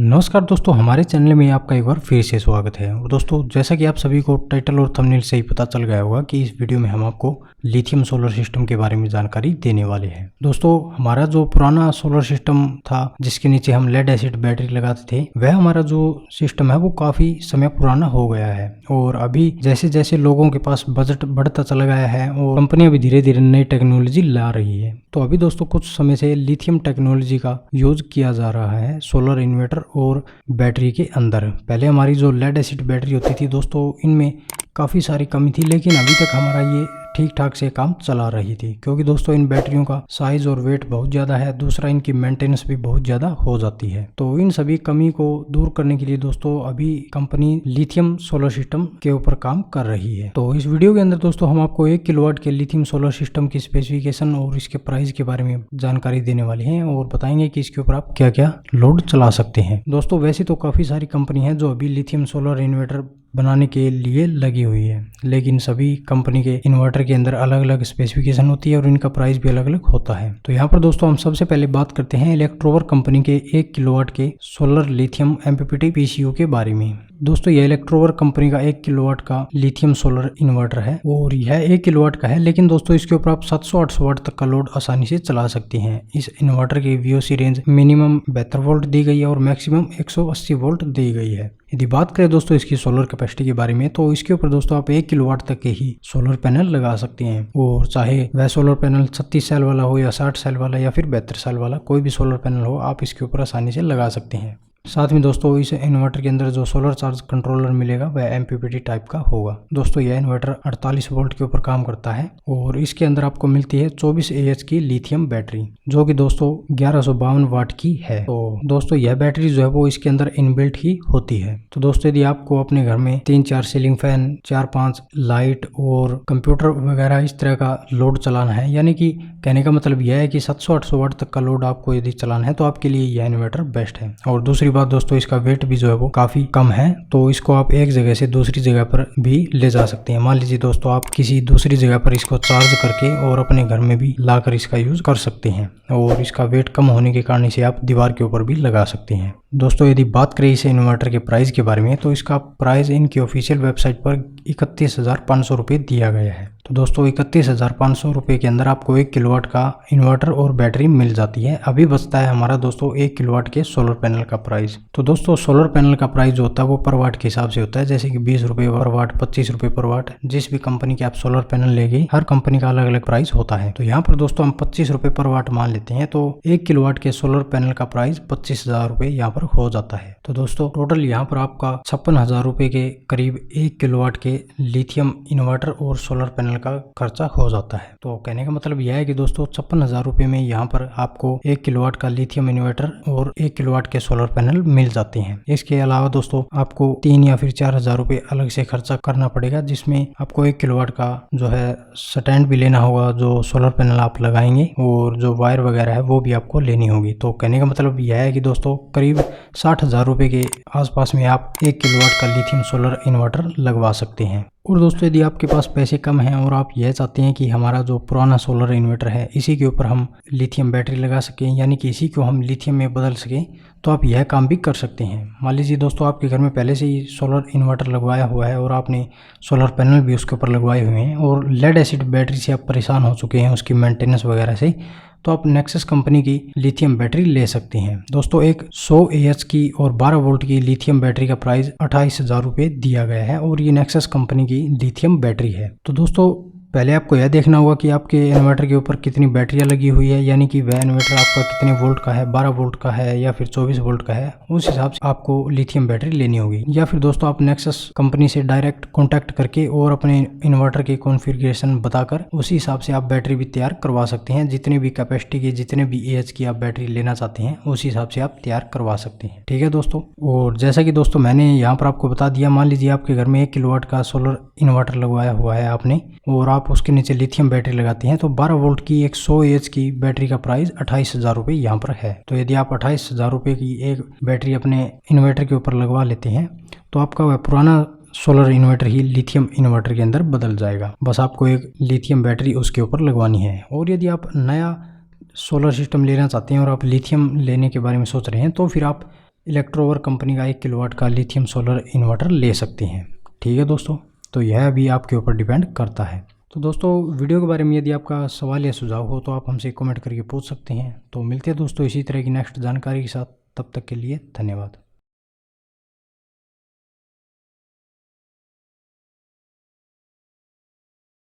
नमस्कार दोस्तों, हमारे चैनल में आपका एक बार फिर से स्वागत है। और दोस्तों, जैसा कि आप सभी को टाइटल और थंबनेल से ही पता चल गया होगा कि इस वीडियो में हम आपको लिथियम सोलर सिस्टम के बारे में जानकारी देने वाले हैं। दोस्तों, हमारा जो पुराना सोलर सिस्टम था जिसके नीचे हम लेड एसिड बैटरी लगाते थे, वह हमारा जो सिस्टम है वो काफी समय पुराना हो गया है। और अभी जैसे जैसे लोगों के पास बजट बढ़ता चला गया है और कंपनियां भी धीरे धीरे नई टेक्नोलॉजी ला रही है, तो अभी दोस्तों कुछ समय से लिथियम टेक्नोलॉजी का यूज किया जा रहा है सोलर इन्वर्टर और बैटरी के अंदर। पहले हमारी जो लेड एसिड बैटरी होती थी दोस्तों, इनमें काफ़ी सारी कमी थी, लेकिन अभी तक हमारा ये ठीक ठाक से काम चला रही थी, क्योंकि दोस्तों इन बैटरियों का साइज और वेट बहुत ज़्यादा है। दूसरा, इनकी मेंटेनेंस भी बहुत ज़्यादा हो जाती है। तो इन सभी कमी को दूर करने के लिए दोस्तों अभी कंपनी लिथियम सोलर सिस्टम के ऊपर काम कर रही है। तो इस वीडियो के अंदर दोस्तों हम आपको 1 किलोवाट के लिथियम सोलर सिस्टम की स्पेसिफिकेशन और इसके प्राइस के बारे में जानकारी देने वाले हैं और बताएंगे कि इसके ऊपर आप क्या क्या लोड चला सकते हैं। दोस्तों, वैसे तो काफ़ी सारी कंपनी है जो अभी लिथियम सोलर इन्वर्टर बनाने के लिए लगी हुई है, लेकिन सभी कंपनी के इन्वर्टर के अंदर अलग अलग स्पेसिफिकेशन होती है और इनका प्राइस भी अलग अलग होता है। तो यहाँ पर दोस्तों हम सबसे पहले बात करते हैं इलेक्ट्रोवर कंपनी के 1 किलोवाट के सोलर लिथियम एमपीपीटी पीसीयू के बारे में। दोस्तों, यह इलेक्ट्रोवर कंपनी का 1 किलोवाट का लिथियम सोलर इन्वर्टर है और यह 1 किलोवाट का है, लेकिन दोस्तों इसके ऊपर आप 700-800 वाट तक का लोड आसानी से चला सकते हैं। इस इन्वर्टर की वीओसी रेंज मिनिमम 72 वोल्ट दी गई है और मैक्सिमम 180 वोल्ट दी गई है। यदि बात करें दोस्तों इसकी सोलर कैपेसिटी के बारे में, तो इसके ऊपर दोस्तों आप 1 किलोवाट तक के ही सोलर पैनल लगा सकते हैं, और चाहे वह सोलर पैनल 36 सेल वाला हो या 60 सेल वाला या फिर 72 सेल वाला, कोई भी सोलर पैनल हो आप इसके ऊपर आसानी से लगा सकते हैं। साथ में दोस्तों इस इन्वर्टर के अंदर जो सोलर चार्ज कंट्रोलर मिलेगा वह एमपीपीटी टाइप का होगा। दोस्तों, यह इन्वर्टर 48 वोल्ट के ऊपर काम करता है और इसके अंदर आपको मिलती है 24 AH की लिथियम बैटरी, जो कि दोस्तों 1152 वाट की है। तो दोस्तों यह बैटरी जो है वो इसके अंदर इनबिल्ट ही होती है। तो दोस्तों, यदि आपको अपने घर में 3-4 सीलिंग फैन, 4-5 लाइट और कंप्यूटर वगैरह इस तरह का लोड चलाना है, यानी कि कहने का मतलब यह है कि 700-800 वाट तक का लोड आपको यदि चलाना है, तो आपके लिए यह इन्वर्टर बेस्ट है। और दूसरी बात दोस्तों, इसका वेट भी जो है वो काफी कम है, तो इसको आप एक जगह से दूसरी जगह पर भी ले जा सकते हैं। मान लीजिए दोस्तों आप किसी दूसरी जगह पर इसको चार्ज करके और अपने घर में भी लाकर इसका यूज कर सकते हैं, और इसका वेट कम होने के कारण इसे आप दीवार के ऊपर भी लगा सकते हैं। दोस्तों, यदि बात करें इस इन्वर्टर के प्राइस के बारे में, तो इसका प्राइस इनकी ऑफिशियल वेबसाइट पर 31,500 रुपये दिया गया है। तो दोस्तों 31,500 रुपये के अंदर आपको 1 किलोवाट का इन्वर्टर और बैटरी मिल जाती है। अभी बचता है हमारा दोस्तों 1 किलोवाट के सोलर पैनल का प्राइस। तो दोस्तों सोलर पैनल का प्राइस जो होता है वो पर वाट के हिसाब से होता है, जैसे कि 20 रुपये पर वाट, 25 रुपये पर वाट। जिस भी कंपनी के आप सोलर पैनल लेंगे, हर कंपनी का अलग अलग प्राइस होता है। तो यहाँ पर दोस्तों हम 25 रुपये पर वाट मान लेते हैं, तो 1 किलोवाट के सोलर पैनल का प्राइस 25,000 रुपये यहाँ पर हो जाता है। तो दोस्तों टोटल यहाँ पर आपका 56,000 रुपये के करीब 1 किलोवाट के लिथियम इन्वर्टर और सोलर पैनल का खर्चा हो जाता है। तो कहने का मतलब यह है कि दोस्तों 56,000 रुपये में यहाँ पर आपको 1 किलोवाट का लिथियम इन्वर्टर और 1 किलोवाट के सोलर पैनल मिल जाते हैं। इसके अलावा दोस्तों आपको 3 या फिर 4,000 रुपये अलग से खर्चा करना पड़ेगा, जिसमें आपको 1 किलोवाट का जो है स्टैंड भी लेना होगा जो सोलर पैनल आप लगाएंगे, और जो वायर वगैरह है वो भी आपको लेनी होगी। तो कहने का मतलब यह है कि दोस्तों करीब 60,000 रुपये के आसपास में आप 1 किलोवाट का लिथियम सोलर इन्वर्टर लगवा सकते हैं। और दोस्तों यदि आपके पास पैसे कम हैं और आप यह चाहते हैं कि हमारा जो पुराना सोलर इन्वर्टर है इसी के ऊपर हम लिथियम बैटरी लगा सकें, यानी कि इसी को हम लिथियम में बदल सकें, तो आप यह काम भी कर सकते हैं। मान लीजिए दोस्तों आपके घर में पहले से ही सोलर इन्वर्टर लगवाया हुआ है और आपने सोलर पैनल भी उसके ऊपर लगवाए हुए हैं और लेड एसिड बैटरी से आप परेशान हो चुके हैं उसकी मेंटेनेंस वगैरह से, तो आप नेक्सस कंपनी की लिथियम बैटरी ले सकते हैं। दोस्तों एक 100 AH की और 12 वोल्ट की लिथियम बैटरी का प्राइस 28,000 रुपये दिया गया है और ये नेक्सस कंपनी की लिथियम बैटरी है। तो दोस्तों पहले आपको यह देखना होगा कि आपके इन्वर्टर के ऊपर कितनी बैटरियां लगी हुई है, यानी कि वह इन्वर्टर आपका कितने वोल्ट का है, 12 वोल्ट का है या फिर 24 वोल्ट का है, उस हिसाब से आपको लिथियम बैटरी लेनी होगी। या फिर दोस्तों आप नेक्सस कंपनी से डायरेक्ट कॉन्टैक्ट करके और अपने इन्वर्टर की कॉन्फ़िगरेशन बताकर उसी हिसाब से आप बैटरी भी तैयार करवा सकते हैं। जितने भी कैपेसिटी की, जितने भी AH की आप बैटरी लेना चाहते हैं उस हिसाब से आप तैयार करवा सकते हैं। ठीक है दोस्तों, और जैसा कि दोस्तों मैंने यहाँ पर आपको बता दिया, मान लीजिए आपके घर में 1 किलोवाट का सोलर इन्वर्टर लगवाया हुआ है आपने और आप उसके नीचे लिथियम बैटरी लगाते हैं, तो 12 वोल्ट की एक 100 AH की बैटरी का प्राइस 28,000 रुपये यहाँ पर है। तो यदि आप 28,000 रुपये की एक बैटरी अपने इन्वर्टर के ऊपर लगवा लेते हैं तो आपका वह पुराना सोलर इन्वर्टर ही लिथियम इन्वर्टर के अंदर बदल जाएगा। बस आपको एक लिथियम बैटरी उसके ऊपर लगवानी है। और यदि आप नया सोलर सिस्टम लेना चाहते हैं और आप लिथियम लेने के बारे में सोच रहे हैं, तो फिर आप इलेक्ट्रोवर कंपनी का 1 किलोवाट का लिथियम सोलर इन्वर्टर ले सकती हैं। ठीक है दोस्तों, तो यह भी आपके ऊपर डिपेंड करता है। तो दोस्तों वीडियो के बारे में यदि आपका सवाल या सुझाव हो तो आप हमसे कमेंट करके पूछ सकते हैं। तो मिलते हैं दोस्तों इसी तरह की नेक्स्ट जानकारी के साथ, तब तक के लिए धन्यवाद।